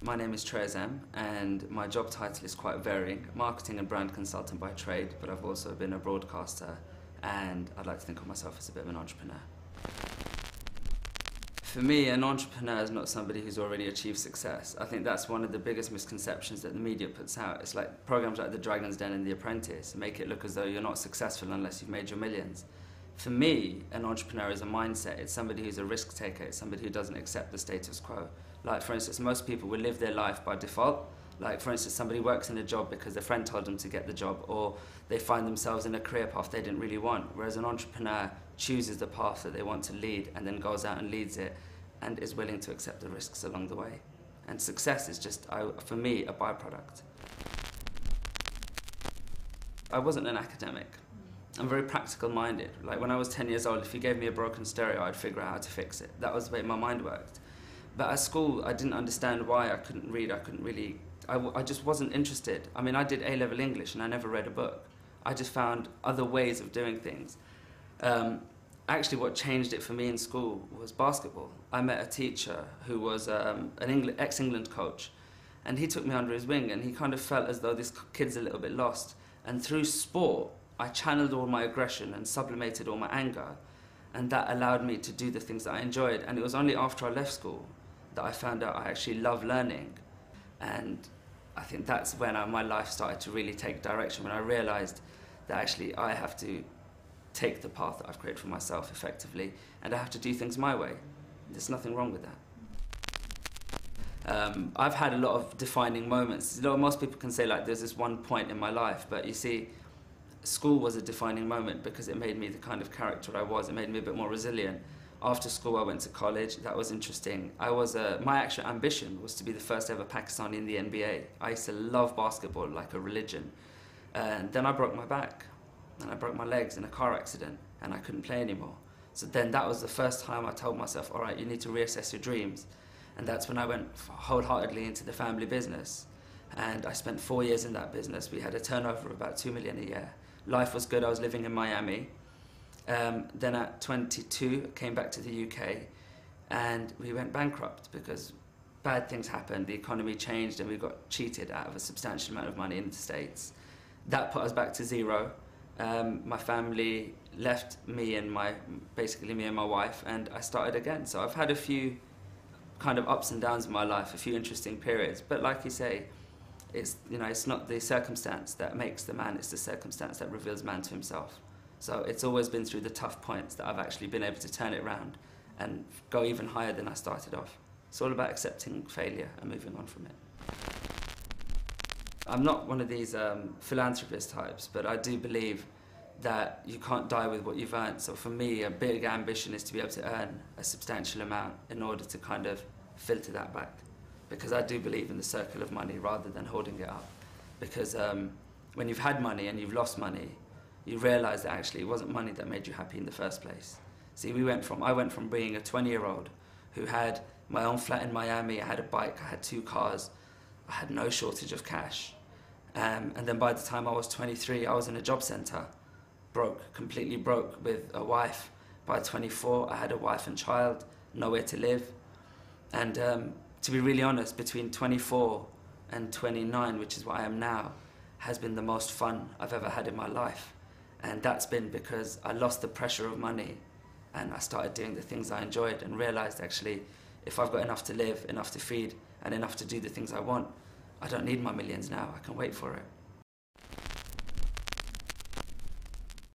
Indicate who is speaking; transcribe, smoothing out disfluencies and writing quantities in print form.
Speaker 1: My name is Trezem and my job title is quite varying. Marketing and brand consultant by trade, but I've also been a broadcaster and I'd like to think of myself as a bit of an entrepreneur. For me, an entrepreneur is not somebody who's already achieved success. I think that's one of the biggest misconceptions that the media puts out. It's like programs like The Dragon's Den and The Apprentice make it look as though you're not successful unless you've made your millions. For me, an entrepreneur is a mindset. It's somebody who's a risk taker. It's somebody who doesn't accept the status quo. Like, for instance, most people will live their life by default. Like, for instance, somebody works in a job because their friend told them to get the job, or they find themselves in a career path they didn't really want. Whereas an entrepreneur chooses the path that they want to lead and then goes out and leads it and is willing to accept the risks along the way. And success is just, for me, a byproduct. I wasn't an academic. I'm very practical minded. Like when I was 10 years old, if you gave me a broken stereo, I'd figure out how to fix it. That was the way my mind worked. But at school, I didn't understand why I couldn't read. I just wasn't interested. I mean, I did A-level English and I never read a book. I just found other ways of doing things. Actually, what changed it for me in school was basketball. I met a teacher who was an ex-England coach, and he took me under his wing, and he kind of felt as though this kid's a little bit lost. And through sport, I channeled all my aggression and sublimated all my anger, and that allowed me to do the things that I enjoyed. And it was only after I left school that I found out I actually love learning. And I think that's when my life started to really take direction, when I realized that actually I have to take the path that I've created for myself effectively, and I have to do things my way. There's nothing wrong with that. I've had a lot of defining moments. Most people can say like there's this one point in my life, but you see, school was a defining moment because it made me the kind of character I was. It made me a bit more resilient. After school, I went to college. That was interesting. My actual ambition was to be the first ever Pakistani in the NBA. I used to love basketball like a religion. And then I broke my back and I broke my legs in a car accident and I couldn't play anymore. So then that was the first time I told myself, all right, you need to reassess your dreams. And that's when I went wholeheartedly into the family business. And I spent 4 years in that business. We had a turnover of about 2 million a year. Life was good. I was living in Miami. Then at 22, I came back to the UK and we went bankrupt because bad things happened. The economy changed and we got cheated out of a substantial amount of money in the States. That put us back to zero. My family left basically me and my wife, and I started again. So I've had a few kind of ups and downs in my life, a few interesting periods. But like you say, it's not the circumstance that makes the man, it's the circumstance that reveals man to himself. So it's always been through the tough points that I've actually been able to turn it around and go even higher than I started off. It's all about accepting failure and moving on from it. I'm not one of these philanthropist types, but I do believe that you can't die with what you've earned. So for me, a big ambition is to be able to earn a substantial amount in order to kind of filter that back. Because I do believe in the circle of money rather than holding it up. Because when you've had money and you've lost money, you realise that actually it wasn't money that made you happy in the first place. See, I went from being a 20-year-old who had my own flat in Miami, I had a bike, I had 2 cars, I had no shortage of cash. And then by the time I was 23, I was in a job centre, broke, completely broke, with a wife. By 24, I had a wife and child, nowhere to live. And to be really honest, between 24 and 29, which is what I am now, has been the most fun I've ever had in my life. And that's been because I lost the pressure of money and I started doing the things I enjoyed and realised actually if I've got enough to live, enough to feed and enough to do the things I want, I don't need my millions now, I can wait for it.